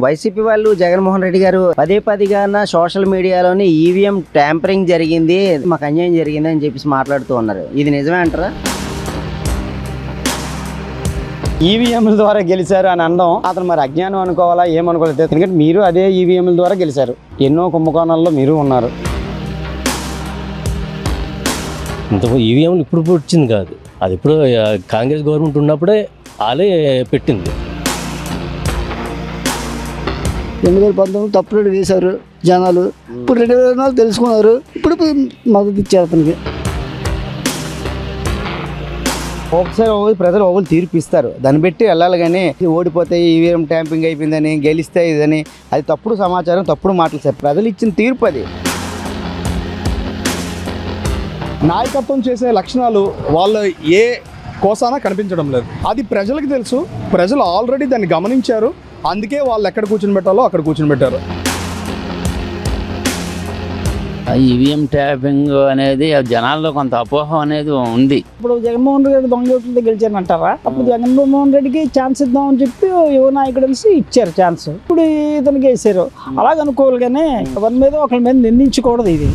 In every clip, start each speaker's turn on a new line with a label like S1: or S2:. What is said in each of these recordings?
S1: YCP వాళ్ళు జగన్మోహన్ రెడ్డి గారు పదే పదిగా సోషల్ మీడియాలోని ఈవీఎం ట్యాంపరింగ్ జరిగింది, మాకు అన్యాయం జరిగింది అని చెప్పేసి మాట్లాడుతూ ఉన్నారు. ఇది నిజమే అంటారా?
S2: ఈవీఎంల ద్వారా గెలిచారు అని అనడం అతను మరి అజ్ఞానం అనుకోవాలా ఏమనుకోలేదు. ఎందుకంటే మీరు అదే ఈవీఎంల ద్వారా గెలిచారు, ఎన్నో కుంభకోణాల్లో మీరు ఉన్నారు.
S3: ఇంత ఈవీఎంలు ఇప్పుడు వచ్చింది కాదు, అది ఇప్పుడు కాంగ్రెస్ గవర్నమెంట్ ఉన్నప్పుడే వాళ్ళే పెట్టింది.
S4: 2019 తప్పులు వేశారు జనాలు, ఇప్పుడు 2024 తెలుసుకున్నారు, ఇప్పుడు మద్దతు ఇచ్చారు అతనికి.
S2: ఒకసారి ప్రజలు ఒకరు తీర్పు ఇస్తారు, దాన్ని బట్టి వెళ్ళాలి. కానీ ఓడిపోతే ఈవీఎం ట్యాంపింగ్ అయిపోయిందని, గెలిస్తే ఇదని, అది తప్పుడు సమాచారం, తప్పుడు మాటలు సార్. ప్రజలు ఇచ్చిన తీర్పు అది.
S5: నాయకత్వం చేసే లక్షణాలు వాళ్ళు ఏ కోసానా కనిపించడం లేదు. అది ప్రజలకు తెలుసు, ప్రజలు ఆల్రెడీ దాన్ని గమనించారు. అందుకే వాళ్ళు ఎక్కడ కూర్చుని పెట్టాలో అక్కడ కూర్చుని పెట్టారు.
S6: ఈవీఎం ట్యాపింగ్ అనేది జనాల్లో కొంత అపోహం అనేది ఉంది.
S4: ఇప్పుడు జగన్మోహన్ రెడ్డి దొంగ ఓట్లతో గెలిచారంటారా? అప్పుడు జగన్మోహన్ రెడ్డికి ఛాన్స్ ఇద్దామని చెప్పి యువ నాయకుడు ఇచ్చారు ఛాన్స్, ఇప్పుడు ఇతనికి వేసారు. అలాగ అనుకోవాలి, కానీ ఎవరి మీద ఒకరి మీద నిందించకూడదు. ఇది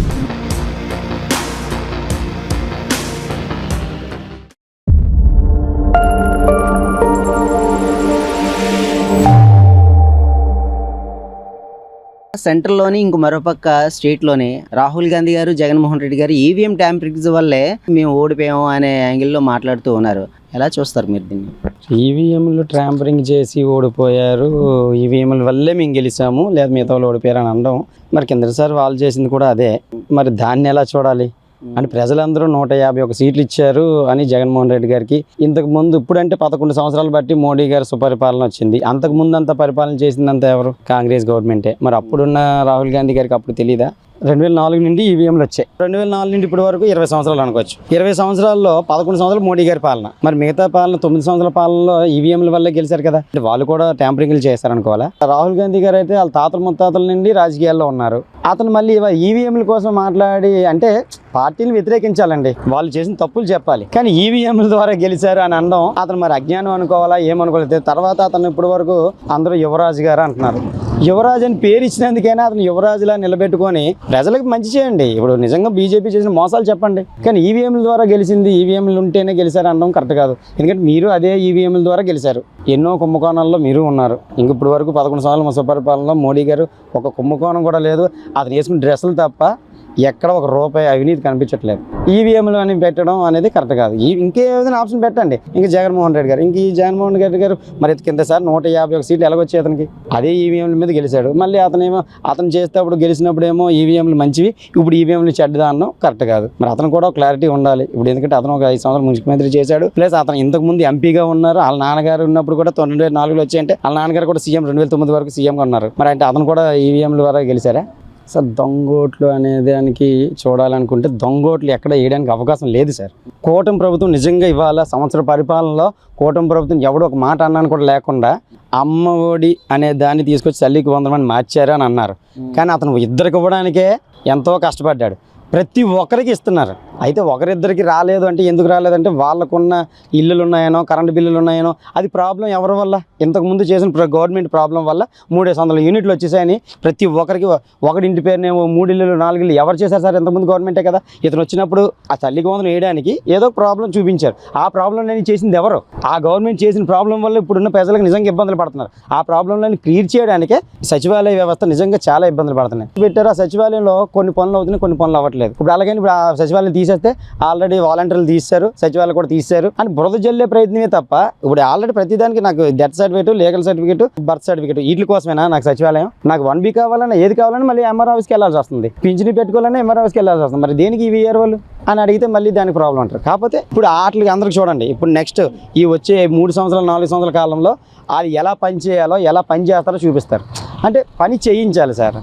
S1: సెంట్రల్లోని ఇంకో మరోపక్క స్టేట్లోని రాహుల్ గాంధీ గారు జగన్మోహన్ రెడ్డి గారు ఈవీఎం ట్యాంపరింగ్ వల్లే మేము ఓడిపోయాము అనే యాంగిల్లో మాట్లాడుతూ ఉన్నారు. ఎలా చూస్తారు మీరు దీన్ని?
S2: ఈవీఎంలు ట్యాంపరింగ్ చేసి ఓడిపోయారు, ఈవీఎంల వల్లే మేము గెలిచాము, లేదా మిగతా వాళ్ళు ఓడిపోయారు అని అనడం మరి కిందసారి వాళ్ళు చేసింది కూడా అదే. మరి దాన్ని ఎలా చూడాలి అంటే ప్రజలందరూ 151 సీట్లు ఇచ్చారు అని జగన్మోహన్ రెడ్డి గారికి. ఇంతకు ముందు ఇప్పుడంటే 11 సంవత్సరాలు బట్టి మోడీ గారు సుపరిపాలన వచ్చింది. అంతకు ముందు అంతా పరిపాలన చేసిందంతా ఎవరు? కాంగ్రెస్ గవర్నమెంటే. మరి అప్పుడున్న రాహుల్ గాంధీ గారికి అప్పుడు తెలీదా? 2004 నుండి ఈవీఎంలు వచ్చాయి. 2004 నుండి ఇప్పటి వరకు 20 సంవత్సరాలు అనుకోవచ్చు. 20 సంవత్సరాల్లో 11 సంవత్సరాలు మోడీ గారి పాలన. మరి మిగతా పాలన 9 సంవత్సరాల పాలనలో ఈవీఎంల వల్లే గెలిచారు కదా. అంటే వాళ్ళు కూడా ట్యాంపరింగ్లు చేశారనుకోవాలా? రాహుల్ గాంధీ గారు అయితే వాళ్ళ తాతల ముత్తాతల నుండి రాజకీయాల్లో ఉన్నారు. అతను మళ్ళీ ఈవీఎంల కోసం మాట్లాడి అంటే పార్టీని వ్యతిరేకించాలండి, వాళ్ళు చేసిన తప్పులు చెప్పాలి. కానీ ఈవీఎంల ద్వారా గెలిచారు అని అనడం అతను మరి అజ్ఞానం అనుకోవాలా ఏమనుకోలేదు. తర్వాత అతను ఇప్పటి వరకు అందరూ యువరాజు గారు అంటున్నారు. యువరాజు అని పేరు ఇచ్చినందుకైనా అతను యువరాజులా నిలబెట్టుకొని ప్రజలకు మంచి చేయండి. ఇప్పుడు నిజంగా బీజేపీ చేసిన మోసాలు చెప్పండి, కానీ ఈవీఎంల ద్వారా గెలిచింది, ఈవీఎంలు ఉంటేనే గెలిచారు అనడం కరెక్ట్ కాదు. ఎందుకంటే మీరు అదే ఈవీఎంల ద్వారా గెలిచారు, ఎన్నో కుంభకోణాల్లో మీరు ఉన్నారు. ఇంక ఇప్పుడు వరకు 11 సంవత్సరాల సుపరిపాలనలో మోడీ గారు ఒక కుంభకోణం కూడా లేదు. అతను వేసుకున్న డ్రెస్సులు తప్ప ఎక్కడ ఒక రూపాయి అవినీతి కనిపించట్లేదు. ఈవీఎంలు అని పెట్టడం అనేది కరెక్ట్ కాదు. ఇంకే ఏదైనా ఆప్షన్ పెట్టండి. ఇంక జగన్మోహన్ రెడ్డి గారు ఈ జగన్మోహన్ రెడ్డి గారు మరి కిందసారి 151 సీట్లు ఎలాగొచ్చాయి అతనికి? అదే ఈవీఎంల మీద గెలిచాడు. మళ్ళీ అతను చేసేటప్పుడు గెలిచినప్పుడేమో ఈవీఎంలు మంచివి, ఇప్పుడు ఈవీఎంలు చెడ్డదా అన్నాం కరెక్ట్ కాదు. మరి అతను కూడా క్లారిటీ ఉండాలి. ఇప్పుడు ఎందుకంటే అతను ఒక 5 సంవత్సరాలు ముఖ్యమంత్రి చేశాడు, ప్లస్ అతను ఇంతకుముందు ఎంపీగా ఉన్నారు. వాళ్ళ నాన్నగారు ఉన్నప్పుడు కూడా 2004లో వచ్చాయంటే వాళ్ళ నాన్నగారు కూడా సీఎం 2009 వరకు సీఎంగా ఉన్నారు. మరి అంటే అతను కూడా ఈవీఎంల ద్వారా గెలిచారా? సార్ దొంగోట్లు అనే దానికి చూడాలనుకుంటే దొంగోట్లు ఎక్కడ వేయడానికి అవకాశం లేదు సార్. కూటమి ప్రభుత్వం నిజంగా ఇవాళ సంవత్సర పరిపాలనలో కూటమి ప్రభుత్వం ఎవడో ఒక మాట అన్నాను కూడా లేకుండా అమ్మ ఒడి అనే దాన్ని తీసుకొచ్చి తల్లికి 100 మంది మార్చారు అని అన్నారు. కానీ అతను ఇద్దరికి ఇవ్వడానికే ఎంతో కష్టపడ్డాడు. ప్రతి ఒక్కరికి ఇస్తున్నారు. అయితే ఒకరిద్దరికి రాలేదు అంటే ఎందుకు రాలేదంటే వాళ్ళకున్న ఇల్లులు ఉన్నాయనో, కరెంటు బిల్లులు ఉన్నాయనో. అది ప్రాబ్లం ఎవరి వల్ల? ఇంతకుముందు చేసిన గవర్నమెంట్ ప్రాబ్లం వల్ల 300 యూనిట్లు వచ్చేసాయని ప్రతి ఒక్కరికి ఒకరింటి పేరునేమో 3 ఇల్లులు 4 ఇల్లు ఎవరు చేశారు సార్? ఇంతకుముందు గవర్నమెంటే కదా. ఇతను వచ్చినప్పుడు ఆ తల్లికి 100 వేయడానికి ఏదో ప్రాబ్లం చూపించారు. ఆ ప్రాబ్లంని చేసింది ఎవరు? ఆ గవర్నమెంట్ చేసిన ప్రాబ్లం వల్ల ఇప్పుడున్న ప్రజలకు నిజంగా ఇబ్బందులు పడుతున్నారు. ఆ ప్రాబ్లంని క్లియర్ చేయడానికే సచివాలయ వ్యవస్థ నిజంగా చాలా ఇబ్బందులు పడుతున్నాయి. పెట్టారు ఆ సచివాలయంలో కొన్ని పనులు అవుతున్నాయి, కొన్ని పనులు అవ్వట్లేదు. ఇప్పుడు అలాగని ఇప్పుడు ఆ సచివాలయం తీసేస్తే ఆల్రెడీ వాలంటీర్లు తీశారు, సచివాలయం కూడా తీశారు అని బురద జల్లే ప్రయత్నమే తప్ప ఇప్పుడు ఆల్రెడీ ప్రతిదానికి నాకు death certificate, legal certificate, birth certificate వీటి కోసమేనా నాకు సచివాలయం? నాకు 1B కావాలన్నా ఏది కావాలన్నా మళ్ళీ ఎంఆర్ ఆఫీస్కి వెళ్ళాల్సి వస్తుంది, పింఛని పెట్టుకోవాలన్నా ఎంఆర్ ఆఫీస్కి వెళ్ళాల్సి వస్తుంది. మరి దేనికి ఈ వీఆర్ వాళ్ళు అని అడిగితే మళ్ళీ దానికి ప్రాబ్లం అంటారు. కాకపోతే ఇప్పుడు ఆటలకి అందరికి చూడండి, ఇప్పుడు నెక్స్ట్ ఈ వచ్చే 3 సంవత్సరాలు 4 సంవత్సరాల కాలంలో అది ఎలా పని చేయాలో, ఎలా పని చేస్తారో చూపిస్తారు. అంటే పని చేయించాలి సార్.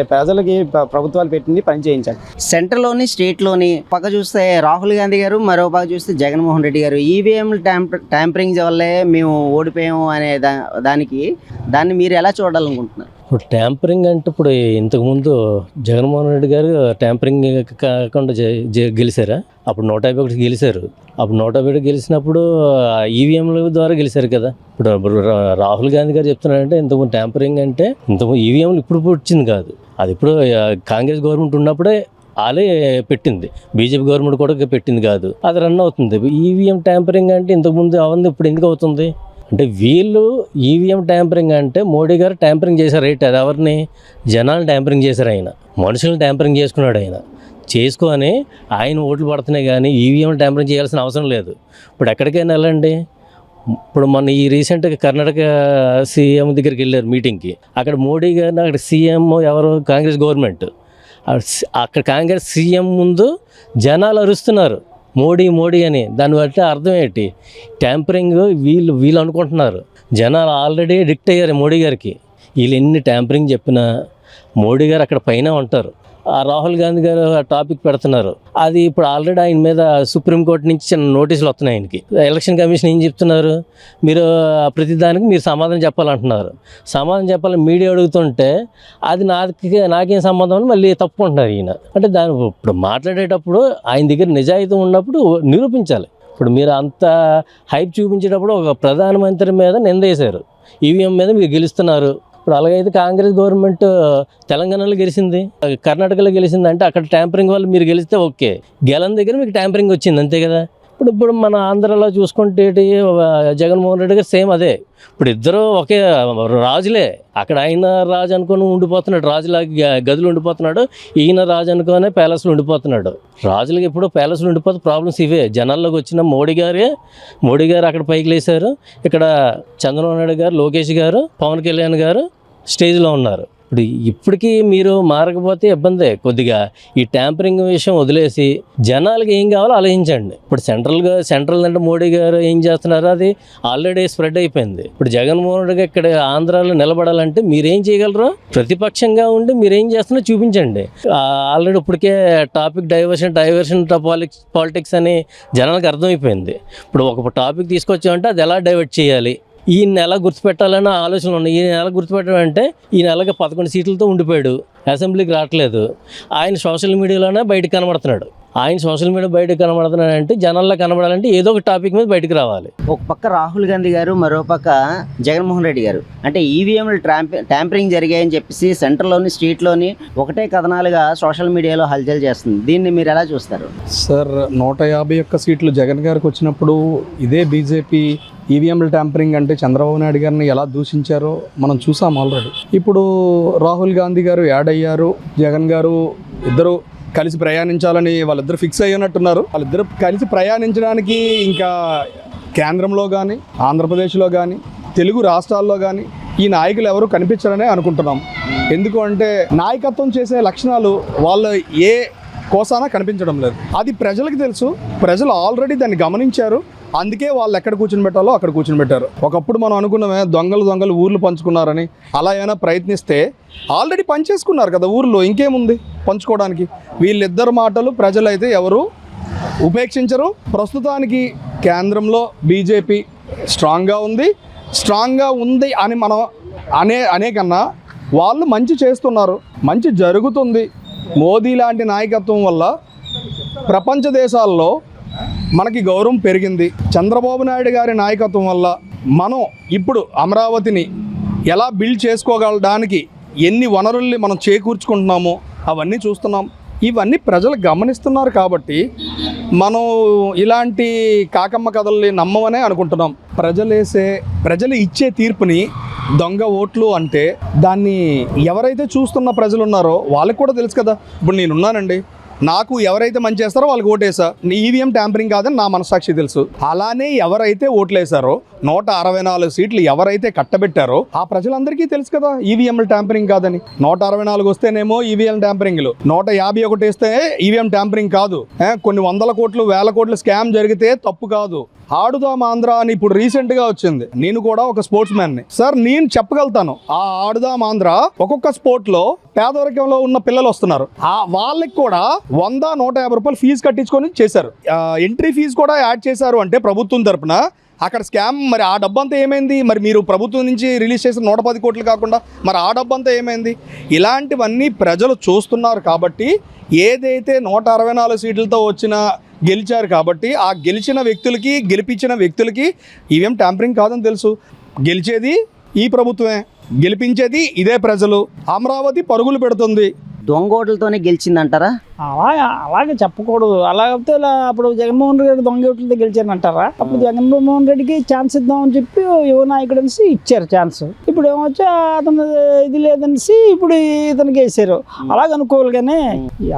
S2: ప్రజలకి ప్రభుత్వాలు పెట్టింది పని చేయించాలి.
S1: సెంట్రల్లోని స్టేట్లోని పక్క చూస్తే రాహుల్ గాంధీ గారు, మరో పక్క చూస్తే జగన్మోహన్ రెడ్డి గారు ఈవీఎం ట్యాంపరింగ్ వల్లే మేము ఓడిపోయాము అనే దాన్ని మీరు ఎలా చూడాలనుకుంటున్నారు?
S3: ఇప్పుడు ట్యాంపరింగ్ అంటే ఇప్పుడు ఇంతకుముందు జగన్మోహన్ రెడ్డి గారు ట్యాంపరింగ్ కాకుండా గెలిచారా? అప్పుడు 151 గెలిచారు. అప్పుడు 151 గెలిచినప్పుడు ఈవీఎంల ద్వారా గెలిచారు కదా. ఇప్పుడు రాహుల్ గాంధీ గారు చెప్తున్నారంటే ఇంతకుముందు ట్యాంపరింగ్ అంటే ఇంతకుముందు ఈవీఎంలు ఇప్పుడు వచ్చింది కాదు, అది ఇప్పుడు కాంగ్రెస్ గవర్నమెంట్ ఉన్నప్పుడే వాళ్ళే పెట్టింది, బీజేపీ గవర్నమెంట్ కూడా పెట్టింది కాదు, అది రన్ అవుతుంది. ఈవీఎం ట్యాంపరింగ్ అంటే ఇంతకుముందు అవంది ఇప్పుడు ఎందుకు అవుతుంది అంటే వీళ్ళు ఈవీఎం ట్యాంపరింగ్ అంటే మోడీ గారు ట్యాంపరింగ్ చేశారు రైట్, అది ఎవరిని జనాలు ట్యాంపరింగ్ చేశారు, ఆయన మనుషులను ట్యాంపరింగ్ చేసుకున్నాడు. ఆయన చేసుకొని ఆయన ఓట్లు పడుతున్నాయి కానీ ఈవీఎం ట్యాంపరింగ్ చేయాల్సిన అవసరం లేదు. ఇప్పుడు ఎక్కడికైనా వెళ్ళండి, ఇప్పుడు మన ఈ రీసెంట్గా కర్ణాటక సీఎం దగ్గరికి వెళ్ళారు మీటింగ్కి, అక్కడ మోడీ గారిని అక్కడ సీఎం ఎవరు కాంగ్రెస్ గవర్నమెంట్, అక్కడ కాంగ్రెస్ సీఎం ముందు జనాలు అరుస్తున్నారు మోడీ మోడీ అని. దాన్ని బట్టి అర్థం ఏంటి, ట్యాంపరింగ్ వీళ్ళు అనుకుంటున్నారు, జనాలు ఆల్రెడీ డిక్ట్ అయ్యారు మోడీ గారికి. వీళ్ళు ఎన్ని ట్యాంపరింగ్ చెప్పినా మోడీ గారు అక్కడ పైన ఉంటారు. ఆ రాహుల్ గాంధీ గారు ఆ టాపిక్ పెడుతున్నారు, అది ఇప్పుడు ఆల్రెడీ ఆయన మీద సుప్రీంకోర్టు నుంచి చిన్న నోటీసులు వస్తున్నాయి ఆయనకి. ఎలక్షన్ కమిషన్ ఏం చెప్తున్నారు, మీరు ప్రతిదానికి మీరు సమాధానం చెప్పాలంటున్నారు. సమాధానం చెప్పాలని మీడియా అడుగుతుంటే అది నాకేం సంబంధం అని మళ్ళీ తప్పుకుంటున్నారు ఈయన. అంటే దాని ఇప్పుడు మాట్లాడేటప్పుడు ఆయన దగ్గర నిజాయితీ ఉన్నప్పుడు నిరూపించాలి. ఇప్పుడు మీరు అంత హైప్ చూపించేటప్పుడు ఒక ప్రధానమంత్రి మీద నిందేశారు, ఈవీఎం మీద మీరు గెలుస్తున్నారు. ఇప్పుడు అలాగైతే కాంగ్రెస్ గవర్నమెంట్ తెలంగాణలో గెలిచింది, కర్ణాటకలో గెలిచింది అంటే అక్కడ ట్యాంపరింగ్ వల్ల మీరు గెలిస్తే ఓకే, గెలని దగ్గర మీకు ట్యాంపరింగ్ వచ్చింది అంతే కదా. ఇప్పుడు మన ఆంధ్రాలో చూసుకుంటే జగన్మోహన్ రెడ్డి గారు సేమ్ అదే. ఇప్పుడు ఇద్దరు ఒకే రాజులే, అక్కడ ఆయన రాజు అనుకొని ఉండిపోతున్నాడు, రాజులాగా గదులు ఉండిపోతున్నాడు, ఈయన రాజు అనుకోనే ప్యాలెస్లో ఉండిపోతున్నాడు. రాజులకి ఇప్పుడు ప్యాలెస్లో ఉండిపోతే ప్రాబ్లమ్స్ ఇవే. జనాల్లోకి వచ్చిన మోడీ గారు అక్కడ పైకి లేశారు, ఇక్కడ చంద్రబాబు నాయుడు గారు, లోకేష్ గారు, పవన్ కళ్యాణ్ గారు స్టేజ్లో ఉన్నారు. ఇప్పటికీ మీరు మారకపోతే ఇబ్బందే. కొద్దిగా ఈ ట్యాంపరింగ్ విషయం వదిలేసి జనాలకి ఏం కావాలో ఆలోచించండి. ఇప్పుడు సెంట్రల్ అంటే మోడీ గారు ఏం చేస్తున్నారో అది ఆల్రెడీ స్ప్రెడ్ అయిపోయింది. ఇప్పుడు జగన్మోహన్ రెడ్డి ఇక్కడ ఆంధ్రాలో నిలబడాలంటే మీరేం చేయగలరో ప్రతిపక్షంగా ఉండి మీరేం చేస్తున్నారో చూపించండి. ఆల్రెడీ ఇప్పటికే టాపిక్ డైవర్షన్ పాలిటిక్స్ అని జనాలకు అర్థమైపోయింది. ఇప్పుడు ఒక టాపిక్ తీసుకొచ్చామంటే అది ఎలా డైవర్ట్ చేయాలి, ఈ నెల గుర్తుపెట్టాలన్న ఆలోచనలు ఉన్నాయి. ఈ నెల గుర్తుపెట్టడం ఈ నెలకి 11 సీట్లతో ఉండిపోయాడు, అసెంబ్లీకి రావట్లేదు. ఆయన సోషల్ మీడియాలోనే బయటకు కనబడుతున్నాడు. జనాల్లో కనబడాలంటే ఏదో ఒక టాపిక్ మీద బయటకు రావాలి.
S1: ఒక పక్క రాహుల్ గాంధీ గారు, మరో పక్క జగన్మోహన్ రెడ్డి గారు అంటే ఈవీఎంలు ట్యాంపరింగ్ జరిగాయని చెప్పేసి సెంటర్లోని స్ట్రీట్లోని ఒకటే కథనాలుగా సోషల్ మీడియాలో హల్చల్ చేస్తుంది. దీన్ని మీరు ఎలా చూస్తారు
S5: సార్? 151 సీట్లు జగన్ గారికి వచ్చినప్పుడు ఇదే బీజేపీ ఈవీఎంల ట్యాంపరింగ్ అంటే చంద్రబాబు నాయుడు గారిని ఎలా దూషించారో మనం చూసాం ఆల్రెడీ. ఇప్పుడు రాహుల్ గాంధీ గారు యాడ్ అయ్యారు, జగన్ గారు ఇద్దరు కలిసి ప్రయాణించాలని వాళ్ళిద్దరు ఫిక్స్ అయ్యినట్టున్నారు. వాళ్ళిద్దరు కలిసి ప్రయాణించడానికి ఇంకా కేంద్రంలో కానీ ఆంధ్రప్రదేశ్లో కానీ తెలుగు రాష్ట్రాల్లో కానీ ఈ నాయకులు ఎవరు కనిపించారనే అనుకుంటున్నాం. ఎందుకు అంటే నాయకత్వం చేసే లక్షణాలు వాళ్ళు ఏ కోసాన కనిపించడం లేదు. అది ప్రజలకు తెలుసు, ప్రజలు ఆల్రెడీ దాన్ని గమనించారు. అందుకే వాళ్ళు ఎక్కడ కూర్చుని పెట్టాలో అక్కడ కూర్చుని పెట్టారు. ఒకప్పుడు మనం అనుకున్నామే దొంగలు ఊర్లు పంచుకున్నారని. అలా ఏమైనా ప్రయత్నిస్తే ఆల్రెడీ పంచేసుకున్నారు కదా ఊర్లో, ఇంకేముంది పంచుకోవడానికి. వీళ్ళిద్దరు మాటలు ప్రజలైతే ఎవరు ఉపేక్షించరు. ప్రస్తుతానికి కేంద్రంలో బీజేపీ స్ట్రాంగ్గా ఉంది అని మనం అనే కన్నా వాళ్ళు మంచి చేస్తున్నారు, మంచి జరుగుతుంది. మోదీ లాంటి నాయకత్వం వల్ల ప్రపంచ దేశాల్లో మనకి గౌరవం పెరిగింది. చంద్రబాబు నాయుడు గారి నాయకత్వం వల్ల మనం ఇప్పుడు అమరావతిని ఎలా బిల్డ్ చేసుకోగలడానికి ఎన్ని వనరుల్ని మనం చేకూర్చుకుంటున్నామో అవన్నీ చూస్తున్నాం. ఇవన్నీ ప్రజలు గమనిస్తున్నారు కాబట్టి మనం ఇలాంటి కాకమ్మ కథల్ని నమ్మమనే అనుకుంటున్నాం. ప్రజలు ఇచ్చే తీర్పుని దొంగ ఓట్లు అంటే దాన్ని ఎవరైతే చూస్తున్న ప్రజలు ఉన్నారో వాళ్ళకి కూడా తెలుసు కదా. ఇప్పుడు నేనున్నానండి, నాకు ఎవరైతే మంచి చేస్తారో వాళ్ళకి ఓటేసా. ఈవీఎం ట్యాంపరింగ్ కాదని నా మనసాక్షి తెలుసు. అలానే ఎవరైతే ఓట్లేసారో 164 సీట్లు ఎవరైతే కట్టబెట్టారో ఆ ప్రజలందరికీ తెలుసు కదా ఈవీఎంలు ట్యాంపరింగ్ కాదని. 164 వస్తేనేమో ఈవీఎం ట్యాంపరింగ్లు, 151 వేస్తే ఈవీఎం ట్యాంపరింగ్ కాదు. కొన్ని 100 కోట్లు 1000 కోట్లు స్కామ్ జరిగితే తప్పు కాదు. ఆడుదాం ఆంధ్ర అని ఇప్పుడు రీసెంట్గా వచ్చింది. నేను కూడా ఒక స్పోర్ట్స్ మ్యాన్ని సార్, నేను చెప్పగలుగుతాను ఆ ఆడుదాం ఆంధ్ర ఒక్కొక్క స్పోర్ట్లో పేదరికంలో ఉన్న పిల్లలు వస్తున్నారు. వాళ్ళకి కూడా 100-150 రూపాయలు ఫీజు కట్టించుకొని చేశారు. ఎంట్రీ ఫీజు కూడా యాడ్ చేశారు అంటే ప్రభుత్వం తరపున అక్కడ స్కామ్, మరి ఆ డబ్బు అంతా ఏమైంది? మరి మీరు ప్రభుత్వం నుంచి రిలీజ్ చేసిన 110 కోట్లు కాకుండా మరి ఆ డబ్బు అంతా ఏమైంది? ఇలాంటివన్నీ ప్రజలు చూస్తున్నారు కాబట్టి ఏదైతే 164 సీట్లతో గెలిచారు కాబట్టి ఆ గెలిచిన వ్యక్తులకి, గెలిపించిన వ్యక్తులకి ఈవీఎం ట్యాంపరింగ్ కాదని తెలుసు. గెలిచేది ఈ ప్రభుత్వమే, గెలిపించేది ఇదే ప్రజలు. అమరావతి పరుగులు పెడుతుంది.
S1: దొంగ ఓట్లతోనే గెలిచిందంటారా?
S4: అలాగే చెప్పకూడదు. అలాగే అప్పుడు జగన్మోహన్ రెడ్డి దొంగ ఓట్లతో గెలిచారంటారా? అప్పుడు జగన్మోహన్ రెడ్డికి ఛాన్స్ ఇద్దామని చెప్పి యువ నాయకుడు అనేసి ఇచ్చారు ఛాన్స్. ఇప్పుడు ఏమొచ్చి అతను ఇది లేదనేసి ఇప్పుడు ఇతనికి వేసారు. అలాగ అనుకోవాలి కానీ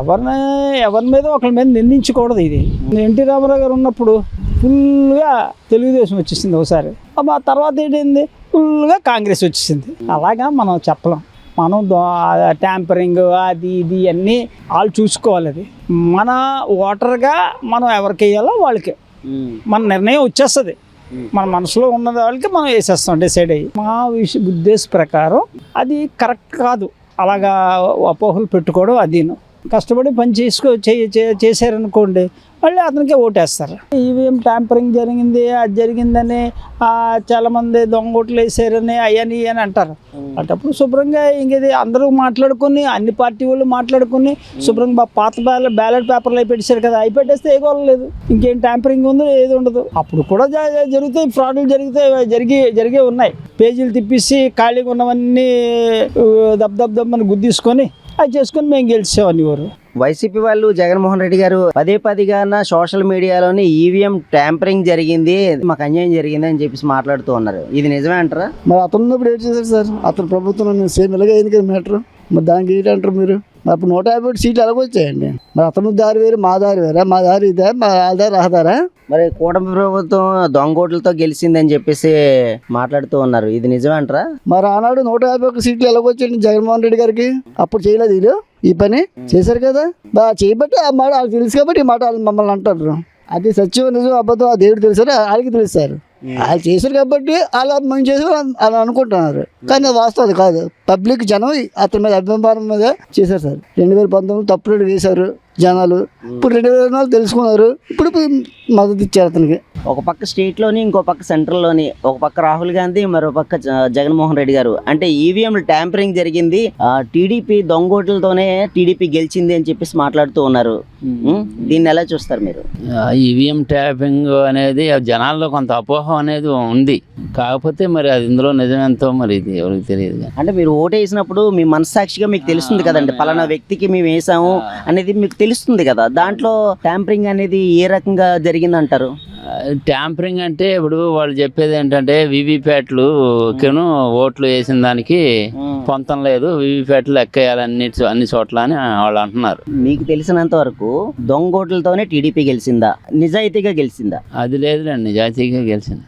S4: ఎవరి మీద ఒకరి మీద నిందించకూడదు. ఇది ఎన్టీ రామారావు గారు ఉన్నప్పుడు ఫుల్గా తెలుగుదేశం వచ్చేసింది ఒకసారి, ఆ తర్వాత ఏంటైంది ఫుల్గా కాంగ్రెస్ వచ్చేసింది. అలాగా మనం చెప్పలేం. మనం ట్యాంపరింగ్ అది ఇది అన్నీ వాళ్ళు చూసుకోవాలి. అది మన ఓటర్గా మనం ఎవరికి వేయాలో వాళ్ళకి మన నిర్ణయం వచ్చేస్తుంది. మన మనసులో ఉన్న వాళ్ళకి మనం వేసేస్తాం డిసైడ్ అయ్యి. మా ఉద్దేశ ప్రకారం అది కరెక్ట్ కాదు. అలాగా అపోహలు పెట్టుకోవడం. అది కష్టపడి పని చేశారనుకోండి, మళ్ళీ అతనికే ఓటేస్తారు. ఈవీఎం ట్యాంపరింగ్ జరిగింది, అది జరిగిందని చాలామంది దొంగ ఓట్లు వేసారని అని అంటారు. అటప్పుడు శుభ్రంగా ఇంకేది అందరూ మాట్లాడుకొని, అన్ని పార్టీ వాళ్ళు మాట్లాడుకొని శుభ్రంగా పాత బ్యాలెట్ పేపర్లు అయి పెట్టేశారు కదా, అవి పెట్టేస్తే ఏ గోల లేదు. ఇంకేం ట్యాంపరింగ్ ఉందో ఏది ఉండదు. అప్పుడు కూడా జరుగుతాయి, ఫ్రాడ్లు జరిగే ఉన్నాయి. పేజీలు తిప్పేసి ఖాళీగా ఉన్నవన్నీ దబ్బని గుద్దేసుకొని అది చేసుకొని మేము గెలిచామని వారు.
S1: వైసీపీ వాళ్ళు జగన్మోహన్ రెడ్డి గారు పదేగా సోషల్ మీడియాలోని ఈవీఎం ట్యాంపరింగ్ జరిగింది, మాకు అన్యాయం జరిగింది అని చెప్పేసి మాట్లాడుతూ ఉన్నారు. ఇది నిజమే అంటారా?
S7: మరి అతను ఉన్నప్పుడు ఏంటి చేశారు సార్? అతను ప్రభుత్వం సేమ్ ఇలాగే అయింది కదా మ్యాటర్. మరి దానికి ఏంటంటారు మీరు? మరి అప్పుడు 151 సీట్లు ఎలాగొచ్చాయండి? మరి అతను దారి వేరు, మా దారి వేరా? మా దారి ఇదే, మా దారి రాదారా?
S1: మరి కూటమి ప్రభుత్వం దొంగోట్లతో గెలిచిందని చెప్పేసి మాట్లాడుతూ ఉన్నారు. ఇది నిజమే అంటారా?
S7: మరి ఆనాడు 151 సీట్లు ఎలాగొచ్చాయండి జగన్మోహన్ రెడ్డి గారికి? అప్పుడు చేయలేదు వీళ్ళు ఈ పని, చేశారు కదా. బాగా చేయబట్టి ఆ మాట వాళ్ళకి తెలుసు కాబట్టి ఈ మాట వాళ్ళు మమ్మల్ని అంటారు. అది సత్యం నిజం అబద్ధం ఆ దేవుడు తెలుసారు, వాళ్ళకి తెలుస్తారు. వాళ్ళు చేశారు కాబట్టి అలా మేము చేసారు అలా అనుకుంటున్నారు. కానీ అది వాస్తవం కాదు. పబ్లిక్ జనం అతని మీద అభిమానం మీద చేశారు సార్. 2019 తప్పుడు వేశారు జనాలు. ఇప్పుడు 2024 తెలుసుకున్నారు. ఇప్పుడు మద్దతు ఇచ్చారు అతనికి.
S1: ఒక పక్క స్టేట్లోని, ఇంకో పక్క సెంట్రల్లోని, ఒక పక్క రాహుల్ గాంధీ, మరో పక్క జగన్మోహన్ రెడ్డి గారు. అంటే ఈవీఎం ట్యాంపరింగ్ జరిగింది, టీడీపీ దొంగోట్లతోనే టీడీపీ గెలిచింది అని చెప్పేసి మాట్లాడుతూ ఉన్నారు. దీన్ని ఎలా చూస్తారు మీరు?
S6: ఈవీఎం ట్యాపింగ్ అనేది జనాల్లో కొంత అపోహ అనేది ఉంది. కాకపోతే మరి అది ఇందులో నిజమెంతో మరి ఇది ఎవరికి తెలియదు.
S1: అంటే మీరు ఓటు వేసినప్పుడు మీ మనస్సాక్షిగా మీకు తెలుస్తుంది కదండి, పలానా వ్యక్తికి మేము వేసాము అనేది మీకు తెలుస్తుంది కదా. దాంట్లో ట్యాంపరింగ్ అనేది ఏ రకంగా జరిగిందంటారు?
S6: ట్యాంపరింగ్ అంటే ఇప్పుడు వాళ్ళు చెప్పేది ఏంటంటే వీవీప్యాట్లు ఓట్లు వేసిన దానికి పొంతం లేదు, వీవీప్యాట్లు ఎక్కేయాలి అన్ని చోట్ల అని వాళ్ళు అంటున్నారు.
S1: మీకు తెలిసినంత వరకు దొంగ ఓట్లతోనే టీడీపీ గెలిచిందా, నిజాయితీగా గెలిచిందా?
S6: అది లేదులేండి, నిజాయితీగా గెలిచింది.